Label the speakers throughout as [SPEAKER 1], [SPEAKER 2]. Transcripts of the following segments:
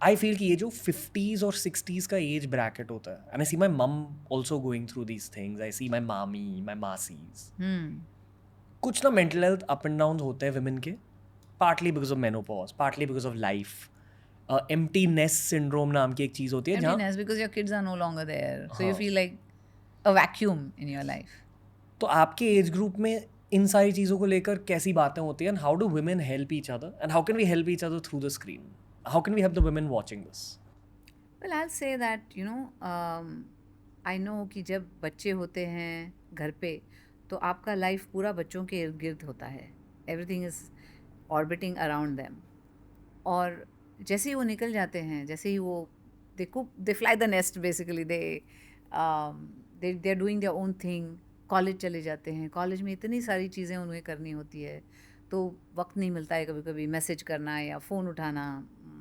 [SPEAKER 1] I feel कि ये जो 50s और 60s का एज ब्रैकेट होता है, and I see my mum also going through these things, I see my मामी, माई मासीज, कुछ ना mental health up and down होते हैं विमेन के, partly because of menopause, partly because of life. Emptiness syndrome नाम की एक चीज़ होती है जहाँ,
[SPEAKER 2] Emptiness because your kids are no longer there. So you
[SPEAKER 1] हाँ,
[SPEAKER 2] feel like a vacuum in your life.
[SPEAKER 1] तो आपके एज ग्रुप में इन सारी चीज़ों को लेकर कैसी बातें होती हैं, and how do women help each other, and how can we help each other through the screen, how can we help the women watching this?
[SPEAKER 2] Well, I'll say that, I know कि जब बच्चे होते हैं घर पे तो आपका life पूरा बच्चों के इर्द गिर्द होता है. Everything is orbiting around them. और जैसे ही वो निकल जाते हैं, जैसे ही वो they fly the nest basically, they are doing their own thing. College चले जाते हैं, कॉलेज में इतनी सारी चीज़ें उन्हें करनी होती है तो वक्त नहीं मिलता है कभी कभी मैसेज करना या फ़ोन उठाना.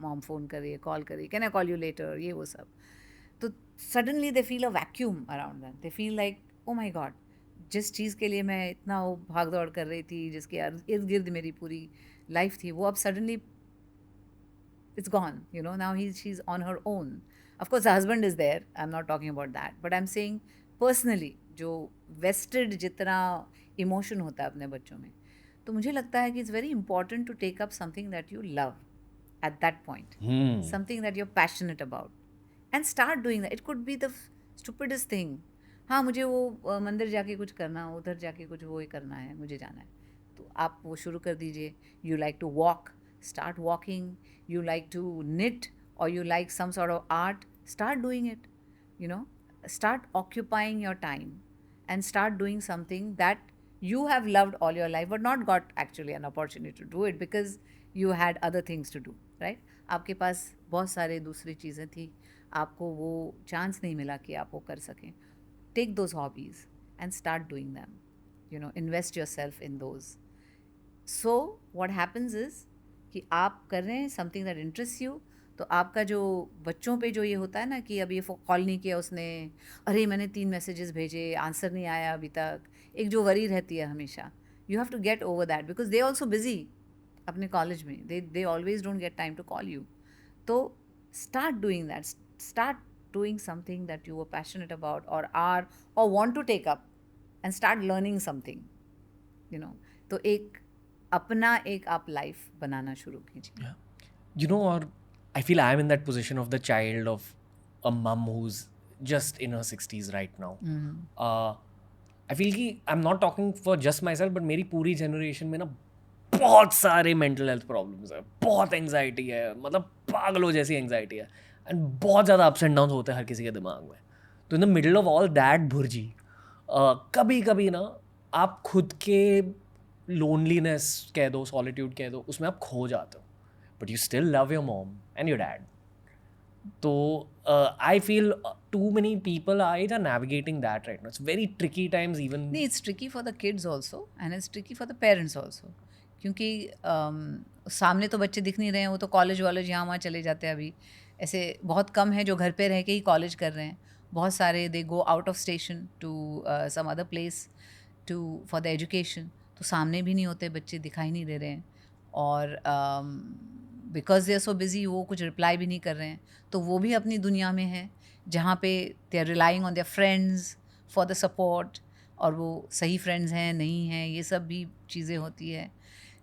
[SPEAKER 2] मॉम फ़ोन करिए, कॉल करिए, can I call you later, ये वो सब. तो suddenly they feel a vacuum around them. They feel like oh my God, जिस चीज़ के लिए मैं इतना वो भाग दौड़ कर रही थी, जिसके इर्द गिर्द मेरी पूरी लाइफ थी, वो अब suddenly it's gone. Now she's on her own. Of course the husband is there, I'm not talking about that, but I'm saying personally जो vested जितना emotion होता है अपने बच्चों में, तो मुझे लगता है कि it's very important to take up something that you love at that point, something that you're passionate about, and start doing that. It could be the stupidest thing. हाँ, मुझे वो मंदिर जाके कुछ करना, उधर जाके कुछ वो करना है, मुझे जाना है, तो आप वो शुरू कर दीजिए. You like to walk, start walking. You like to knit, or you like some sort of art, start doing it. Start occupying your time and start doing something that you have loved all your life but not got actually an opportunity to do it because you had other things to do, right? आपके पास बहुत सारे दूसरी चीज़ें थी, आपको वो chance नहीं मिला कि आप वो कर सकें. Take those hobbies and start doing them. Invest yourself in those. So what happens is कि आप कर रहे हैं समथिंग दैट इंटरेस्ट यू, तो आपका जो बच्चों पे जो ये होता है ना कि अब ये कॉल नहीं किया उसने, अरे मैंने 3 मैसेजेस भेजे, आंसर नहीं आया अभी तक, एक जो वरी रहती है हमेशा. You have to get over that because they also busy अपने कॉलेज में. They always don't get time to call you. तो start doing that. Start doing something that you are passionate about और want to take up and start learning something. तो अपना एक आप life बनाना शुरू कीजिए.
[SPEAKER 1] Or I feel I am in that position of the child of a mum who's just in her 60s right now. I feel कि I'm not talking for just myself, but मेरी पूरी generation में ना बहुत सारे mental health problems है, बहुत anxiety है, मतलब पागलों जैसी एंग्जाइटी है, एंड बहुत ज़्यादा अप्स एंड डाउन होते हैं हर किसी के दिमाग में. तो in the middle of all that bhurji, कभी कभी ना आप खुद के लोनलीनेस कह दो, सॉलिट्यूड कह दो, उसमें आप खो जाते हो, but you still love your mom and your dad. So I feel too many people are navigating that right now. It's very tricky times even.
[SPEAKER 2] नहीं, it's tricky for the kids also and it's tricky for the parents also, क्योंकि सामने तो बच्चे दिख नहीं रहे हैं, वो तो कॉलेज वॉलेज यहाँ वहाँ चले जाते हैं. अभी ऐसे बहुत कम हैं जो घर पे रह के ही कॉलेज कर रहे हैं. बहुत सारे they go out of station to some other place to for the education. तो सामने भी नहीं होते बच्चे, दिखाई नहीं दे रहे हैं, और because they are so busy वो कुछ रिप्लाई भी नहीं कर रहे हैं. तो वो भी अपनी दुनिया में है जहाँ पे they are relying on their friends for the support, और वो सही फ्रेंड्स हैं नहीं हैं, ये सब भी चीज़ें होती है.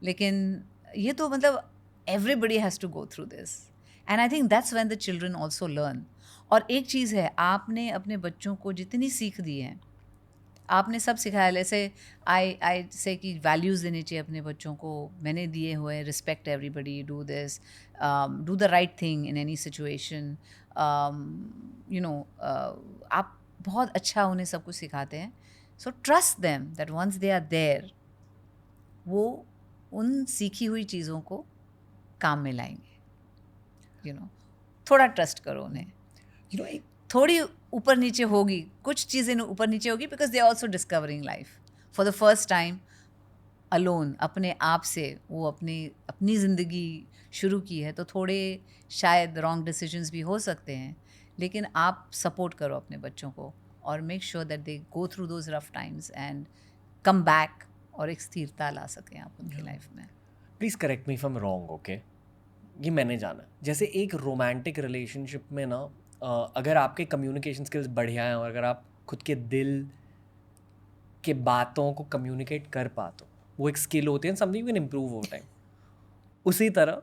[SPEAKER 2] लेकिन ये तो मतलब everybody has to go through this, and I think that's when the children also learn. और एक चीज़ है, आपने अपने बच्चों को जितनी सीख दी है, आपने सब सिखाया. जैसे आई से कि वैल्यूज़ देने चाहिए अपने बच्चों को, मैंने दिए हुए, respect everybody, do this, do the right thing in any situation. आप बहुत अच्छा उन्हें सब कुछ सिखाते हैं. So trust them that once they are there, वो उन सीखी हुई चीज़ों को काम में लाएंगे. थोड़ा ट्रस्ट करो उन्हें. थोड़ी ऊपर नीचे होगी, कुछ चीज़ें ऊपर नीचे होगी, because they are also discovering life for the first time alone, अपने आप से वो अपनी ज़िंदगी शुरू की है. तो थोड़े शायद रॉन्ग डिसीजंस भी हो सकते हैं, लेकिन आप सपोर्ट करो अपने बच्चों को और make sure that they go through those rough times and come back, और एक स्थिरता ला सकें आप उनकी लाइफ में.
[SPEAKER 1] Please correct me if I'm wrong, okay? ये मैंने जाना। जैसे एक रोमांटिक रिलेशनशिप में ना अगर आपके कम्युनिकेशन स्किल्स बढ़िया हैं और अगर आप खुद के दिल के बातों को कम्युनिकेट कर पाते हो, वो एक स्किल होती है, something you can improve over time. उसी तरह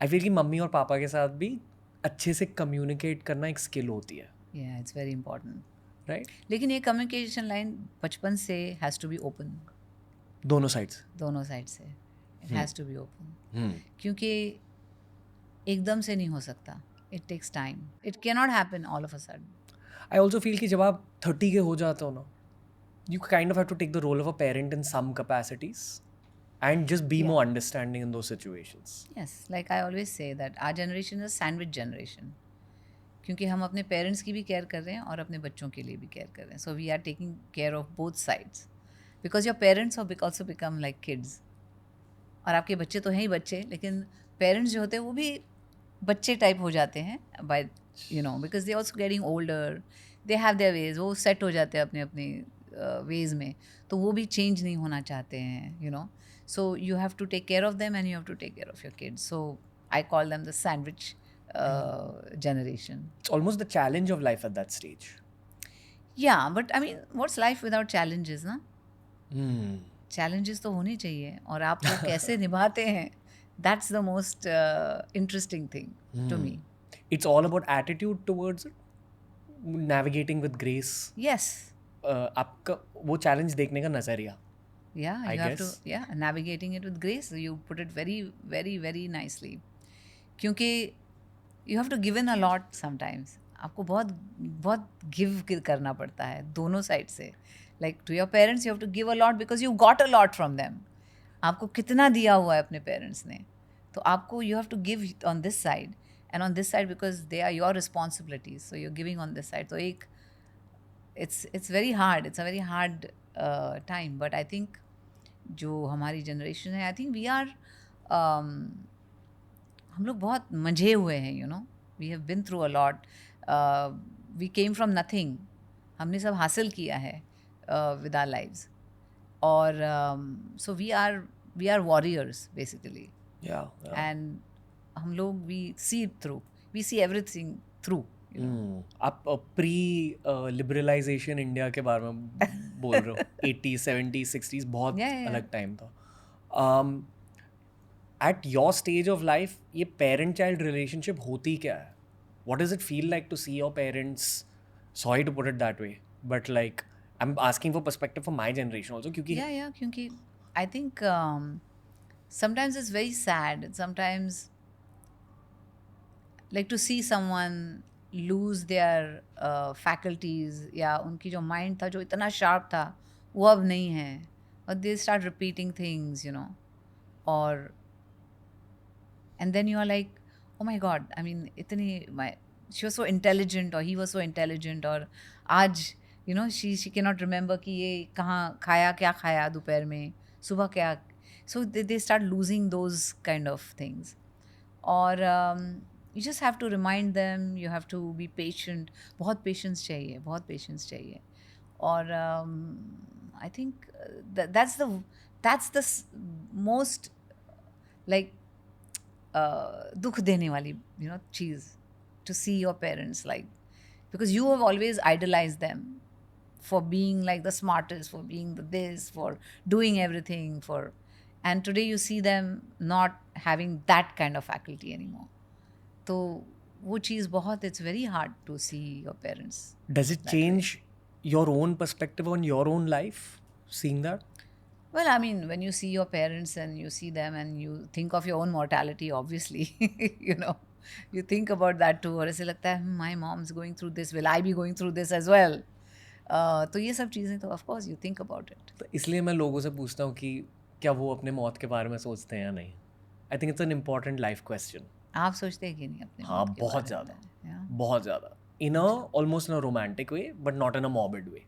[SPEAKER 1] आई फील कि मम्मी और पापा के साथ भी अच्छे से कम्युनिकेट करना एक स्किल होती है,
[SPEAKER 2] या इट्स वेरी इंपॉर्टेंट।
[SPEAKER 1] राइट?
[SPEAKER 2] लेकिन ये कम्युनिकेशन लाइन बचपन से हैज़ टू बी ओपन,
[SPEAKER 1] दोनों साइड्स।
[SPEAKER 2] दोनों साइड से it has to be open,
[SPEAKER 1] hmm,
[SPEAKER 2] क्योंकि एकदम से नहीं हो सकता, it takes time, it can not happen all of a sudden.
[SPEAKER 1] I also feel कि जब आप 30 के हो जाते हो ना, you kind of have to take the role of a parent in some capacities and just be more understanding in those situations.
[SPEAKER 2] Yes, like I always say that our generation is a sandwich generation, क्योंकि हम अपने parents की भी care कर रहे हैं और अपने बच्चों के लिए भी केयर कर रहे हैं, so we are taking care of both sides, because your parents also become like kids, और आपके बच्चे तो हैं ही बच्चे, लेकिन पेरेंट्स जो होते हैं वो भी बच्चे टाइप हो जाते हैं by because they also getting older, they have their ways, वो सेट हो जाते हैं अपने अपने वेज में, तो वो भी चेंज नहीं होना चाहते हैं, so you have to take care of them and you have to take care of your kids. So I call them the sandwich generation.
[SPEAKER 1] It's almost the challenge of life at that stage.
[SPEAKER 2] Yeah, but I mean, what's life without challenges, na?
[SPEAKER 1] Hmm.
[SPEAKER 2] Challenges तो होनी चाहिए, और आप वो कैसे निभाते हैं, that's the most interesting thing to me.
[SPEAKER 1] It's all about attitude towards it, navigating with grace.
[SPEAKER 2] Yes.
[SPEAKER 1] आपका वो चैलेंज देखने का नजरिया.
[SPEAKER 2] Yeah,
[SPEAKER 1] I
[SPEAKER 2] you have to,
[SPEAKER 1] guess.
[SPEAKER 2] navigating it with grace. You put it very, very, very nicely. क्योंकि you have to give in a lot sometimes. आपको बहुत बहुत give करना पड़ता है दोनों साइड से. Like to your parents you have to give a lot because you got a lot from them. आपको कितना दिया हुआ है अपने पेरेंट्स ने, तो आपको you have to give on this side and on this side because they are your responsibilities. So you're giving on this side. तो एक it's very hard. It's a very hard time. But I think जो हमारी generation है, I think we are, हम लोग बहुत मंझे हुए हैं, we have been through a lot, we came from nothing, हमने सब हासिल किया है विद आवर लाइव्स, और so we are warriors basically, and हम लोग वी सी एवरीथिंग थ्रू.
[SPEAKER 1] आप प्री लिबरलाइजेशन इंडिया के बारे में बोल रहे हो. 80s 70s 60s बहुत अलग टाइम था. At your stage of life ये पेरेंट चाइल्ड रिलेशनशिप होती क्या है? What does it feel like to see your parents? Sorry to put it that way, but like I am asking for perspective for my generation also, क्योंकि
[SPEAKER 2] I think sometimes it's very sad, sometimes like to see someone lose their faculties, या उनकी जो mind था जो इतना sharp था वो अब नहीं है, और they start repeating things, और and then you are like, oh my god, I mean she was so intelligent or he was so intelligent, और आज she cannot remember कि ये कहाँ खाया, क्या खाया दोपहर में, सुबह क्या, so they start losing those kind of things, और you just have to remind them, you have to be patient, बहुत patience चाहिए, और I think that's the most like दुख देने वाली चीज़, to see your parents like, because you have always idolized them for being like the smartest, for being the this, for doing everything, and today you see them not having that kind of faculty anymore. तो वो चीज़ बहुत, it's very hard to see your parents.
[SPEAKER 1] Does it change your own perspective on your own life, seeing that?
[SPEAKER 2] Well, I mean, when you see your parents and you see them and you think of your own mortality, obviously, you think about that too. और ऐसे लगता है my mom's going through this, will I be going through this as well? तो ये सब चीज़ें तो of course you think about it.
[SPEAKER 1] तो इसलिए मैं लोगों से पूछता हूँ कि क्या वो अपने मौत के बारे में सोचते हैं या नहीं. I think it's an important life question.
[SPEAKER 2] आप सोचते हैं कि नहीं अपने
[SPEAKER 1] हाँ, बहुत ज़्यादा in a almost in a romantic way but not in a morbid way.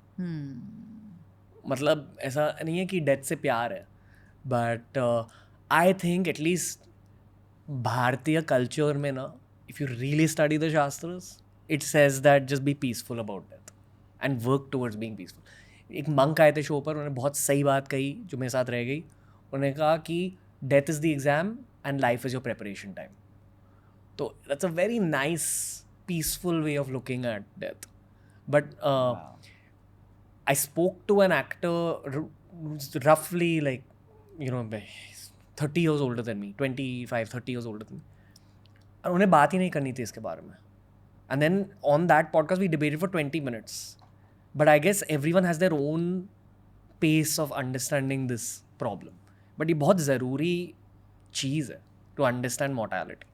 [SPEAKER 1] मतलब ऐसा नहीं है कि डेथ से प्यार है, बट आई थिंक एटलीस्ट भारतीय कल्चर में ना, if you really study the shastras, it says that just be peaceful about death and work towards being peaceful. एक मंक आए थे शो पर, उन्होंने बहुत सही बात कही जो मेरे साथ रह गई. उन्होंने कहा कि death is the exam and life is your preparation time. तो that's a very nice peaceful way of looking at death. But I spoke to an actor who's roughly like, 30 years older than me, 25-30 years older than me. और उन्हें बात ही नहीं करनी थी इसके बारे में. And then on that podcast we debated for 20 minutes. But I guess everyone has their own pace of understanding this problem. But ये बहुत ज़रूरी चीज़ है to understand mortality.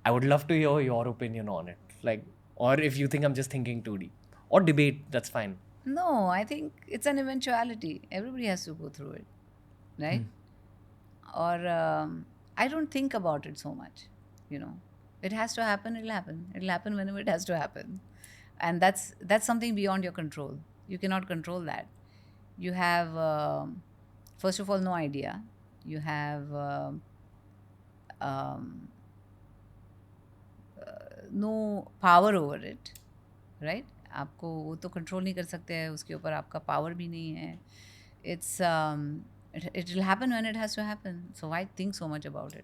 [SPEAKER 1] I would love to hear your opinion on it. Like, or if you think I'm just thinking too deep. Or debate, that's fine.
[SPEAKER 2] No, I think it's an eventuality. Everybody has to go through it, right? Or I don't think about it so much, you know. It has to happen, it'll happen. It'll happen whenever it has to happen. And that's something beyond your control. You cannot control that. You have, first of all, no idea. You have no power over it, right? आपको वो तो control नहीं कर सकते हैं, उसके ऊपर आपका पावर भी नहीं है. It's it will happen when it has to happen. So why think so much about it?